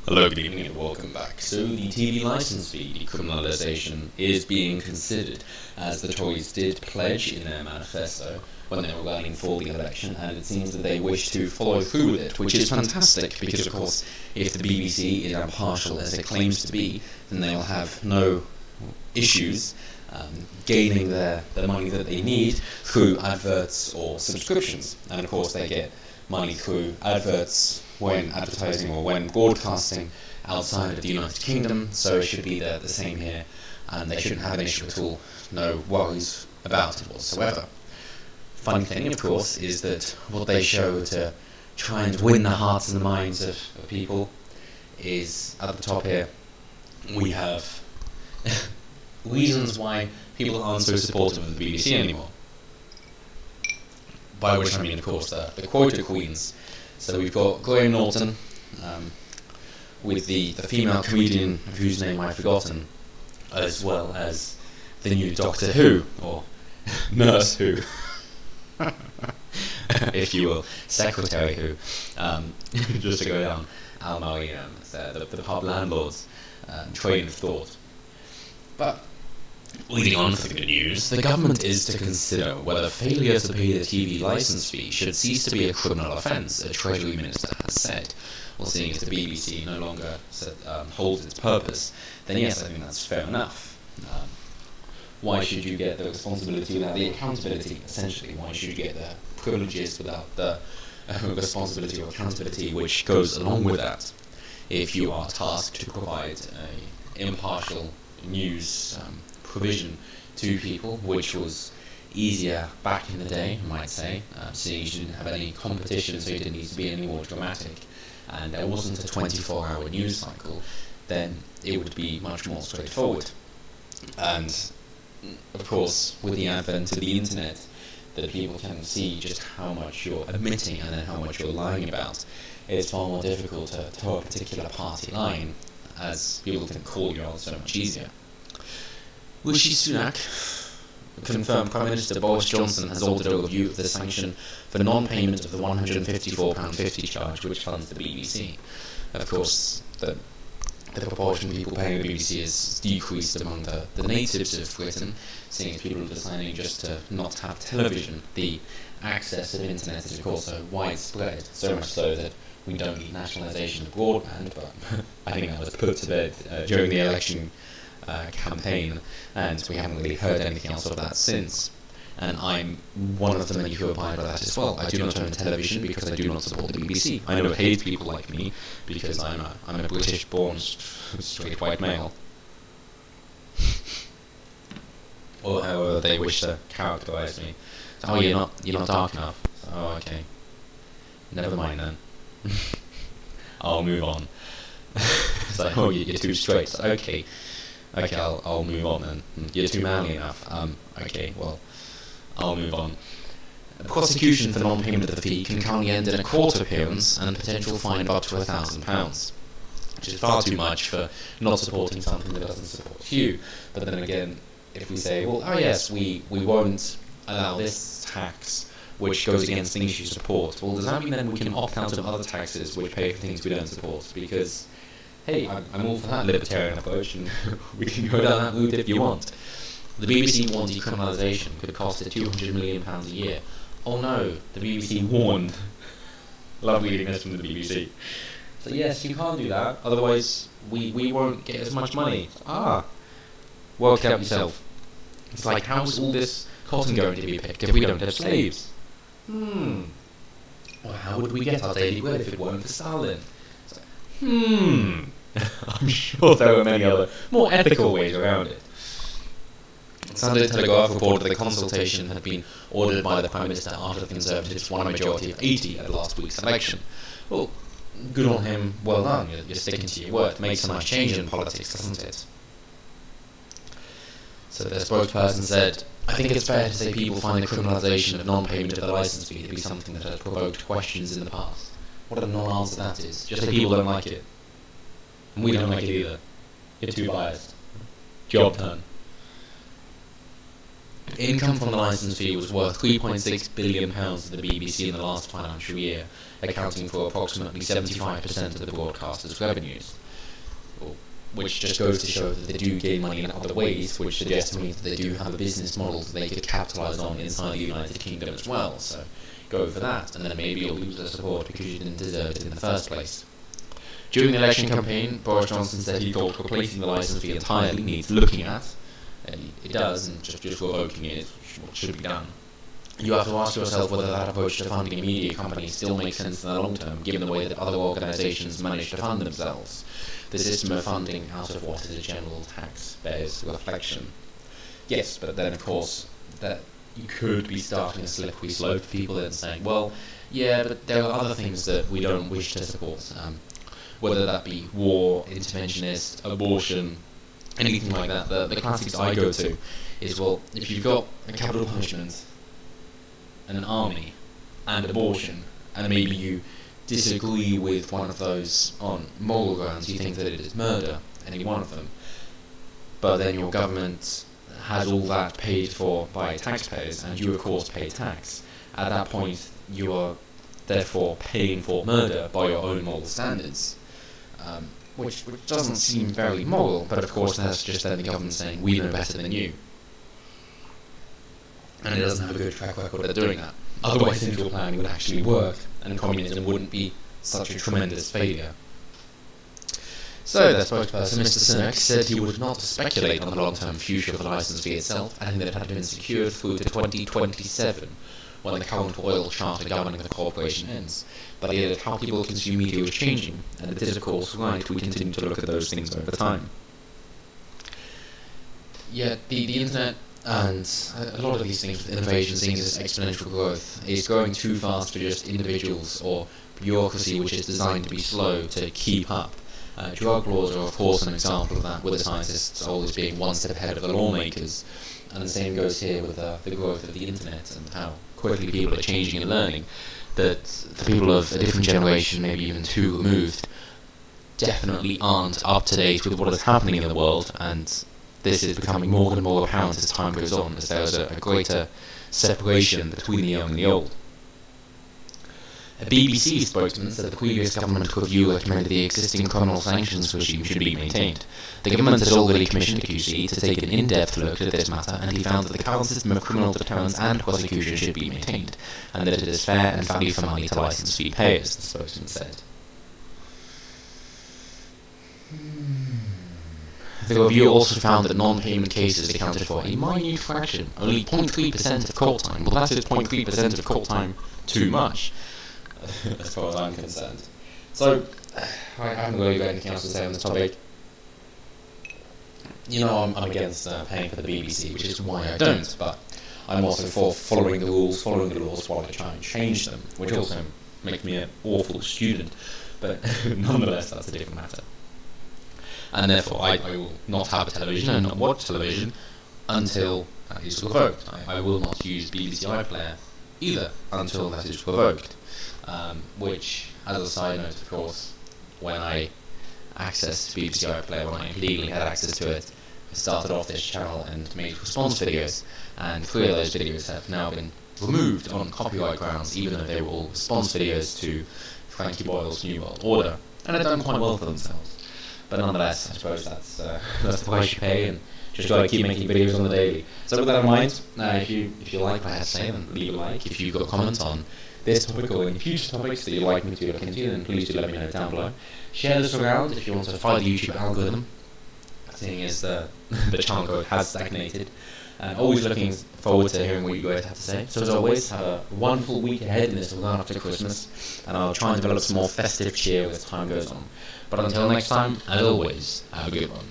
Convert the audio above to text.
Hello, good evening, and welcome back. So, the TV licence fee decriminalisation is being considered, as the Tories did pledge in their manifesto when they were running for the election, and it seems that they wish to follow through with it, which is fantastic, because, of course, if the BBC is impartial as it claims to be, then they'll have no issues gaining the money that they need through adverts or subscriptions. And, of course, they get money through adverts when advertising or when broadcasting outside of the United Kingdom, so it should be the same here, and they shouldn't have an issue at all, no worries about it whatsoever. Funny thing, of course, is that what they show to try and win the hearts and the minds of people is, at the top here, we have reasons why people aren't so supportive of the BBC anymore. By which I mean, of course, the quota queens. So we've got Graham Norton, with the female comedian whose name I've forgotten, as well as the new Doctor Who, or Nurse Who, if you will, Secretary Who, just to go down Al Murray, the pub landlord's train of thought. But leading on to the good news, the government is to consider whether failure to pay the TV licence fee should cease to be a criminal offence, a Treasury Minister has said. Well, seeing as the BBC no longer holds its purpose, then yes, I think that's fair enough. Why should you get the responsibility without the accountability, essentially? Why should you get the privileges without the responsibility or accountability which goes along with that? If you are tasked to provide an impartial news provision to people, which was easier back in the day, I might say, seeing you didn't have any competition, so you didn't need to be any more dramatic, and there wasn't a 24-hour news cycle, then it would be much more straightforward. And of course, with the advent of the internet, that people can see just how much you're admitting and then how much you're lying about, it's far more difficult to toe a particular party line, as people can call you out so much easier. Rishi Sunak confirmed Prime Minister Boris Johnson has ordered a review of the sanction for non-payment of the £154.50 charge which funds the BBC. Of course, the proportion of people paying the BBC is decreased among the natives of Britain, seeing as people are deciding just to not have television. The access of internet is of course so widespread, so much so that we don't need nationalisation of broadband, but I think that was put to bed during the election campaign, and we haven't really heard anything else of that since. And I'm one of the many who abide by that as well. I do not own television because I do not support the BBC. I know hate people like me because I'm a British-born straight white male, or however they wish to characterise me. So, oh, you're not dark enough. So, oh, okay. Never mind then. I'll move on. It's like, oh, you're too straight. So, okay, I'll move on then. You're too manly enough. Okay, well, I'll move on. A prosecution for non-payment of the fee can currently end in a court appearance and a potential fine of up to £1,000, which is far too much for not supporting something that doesn't support you. But then again, if we say, well, oh yes, we won't allow this tax which goes against things you support, well, does that mean then we can opt out of other taxes which pay for things we don't support? Because, hey, I'm all for that libertarian approach, and we can go down that route if you want. The BBC warned decriminalisation could cost it £200 million a year. Oh no, the BBC warned. Love reading this from the BBC. So yes, you can't do that, otherwise we won't get as much money. Work it out yourself. It's like, how's all this cotton going to be picked if we don't have slaves? Well, how would we get our daily bread if it weren't for Stalin? It's like, I'm sure there were many other, more ethical ways around it. Sunday Telegraph reported that the consultation had been ordered by the Prime Minister after the Conservatives won a majority of 80 at last week's election. Well, good on him, well done, you're sticking to your word. Makes a nice change in politics, doesn't it? So the spokesperson said, I think it's fair to say people find the criminalisation of non-payment of the licence fee to be something that has provoked questions in the past. What a non-answer that is. Just say people don't like it. And we don't like it either. You're too biased. Job done. Income from the licence fee was worth £3.6 billion to the BBC in the last financial year, accounting for approximately 75% of the broadcaster's revenues. Which just goes to show that they do gain money in other ways, which suggests to me that they do have a business model that they could capitalise on inside the United Kingdom as well. So go for that, and then maybe you'll lose their support because you didn't deserve it in the first place. During the election campaign, Boris Johnson said he thought replacing the licence fee entirely needs looking at. It does, and just revoking it is what should be done. You have to ask yourself whether that approach to funding a media company still makes sense in the long term, given the way that other organisations manage to fund themselves. The system of funding out of what is a general tax bears reflection. Yes, but then of course that you could be starting a slippery slope for people then saying, well, yeah, but there are other things that we don't wish to support, whether that be war, interventionist, abortion, anything like that. The classics I go to is, well, if you've got a capital punishment and an army and abortion, and maybe you disagree with one of those on moral grounds, you think that it is murder, any one of them, but then your government has all that paid for by taxpayers, and you of course pay tax. At that point, you are therefore paying for murder by your own moral standards, which doesn't seem very moral, but of course that's just then the government saying, we know better than you. And it doesn't have a good track record of doing that. Otherwise, central planning would actually work, and communism wouldn't be such a tremendous failure. So, their spokesperson, Mr. Sunak, said he would not speculate on the long-term future of the licence fee itself, adding that it had been secured through to 2027, when the current royal charter governing the corporation ends. But he added how people consume media was changing, and it is of course right we continue to look at those things over time. Yeah, the internet and a lot of these things with innovation, seeing this exponential growth, is growing too fast for just individuals or bureaucracy which is designed to be slow to keep up. Drug laws are of course an example of that, with the scientists always being one step ahead of the lawmakers, and the same goes here with the growth of the internet and how quickly people are changing and learning, that the people of a different generation, maybe even two removed, definitely aren't up to date with what is happening in the world, and this is becoming more and more apparent as time goes on, as there is a greater separation between the young and the old. A BBC spokesman said the previous government review recommended the existing criminal sanctions regime should be maintained. The government has already commissioned a QC to take an in-depth look at this matter, and he found that the current system of criminal deterrence and prosecution should be maintained, and that it is fair and value for money to licence fee payers, the spokesman said. The review also found that non-payment cases accounted for a minute fraction, only 0.3% of court time. Well, that is 0.3% of court time too much, as far as I'm concerned. So, I haven't really got anything else to say on this topic. You know, I'm against paying for the BBC, which is why I don't, but I'm also for following the laws while I try and change them, which also makes me an awful student, but nonetheless, that's a different matter. And therefore I will not have a television and not watch television until that is revoked. I will not use BBC iPlayer either until that is revoked. Which, as a side note, of course, when I accessed BBC iPlayer, when I legally had access to it, I started off this channel and made response videos, and 3 of those videos have now been removed on copyright grounds, even though they were all response videos to Frankie Boyle's New World Order, and had done quite well for themselves. But nonetheless, I suppose that's the price you pay, and just got to keep making videos on the daily. So with that in mind, if you like what I have to say, then leave a like. If you've got comments on this topic or any future topics that you'd like me to look into, then please do let me know down below. Share this around if you want to fight the YouTube algorithm, seeing as the channel growth has stagnated. And always looking forward to hearing what you guys have to say. So as always, have a wonderful week ahead in this run up to Christmas, and I'll try and develop some more festive cheer as time goes on. But until next time, as always, have a good one.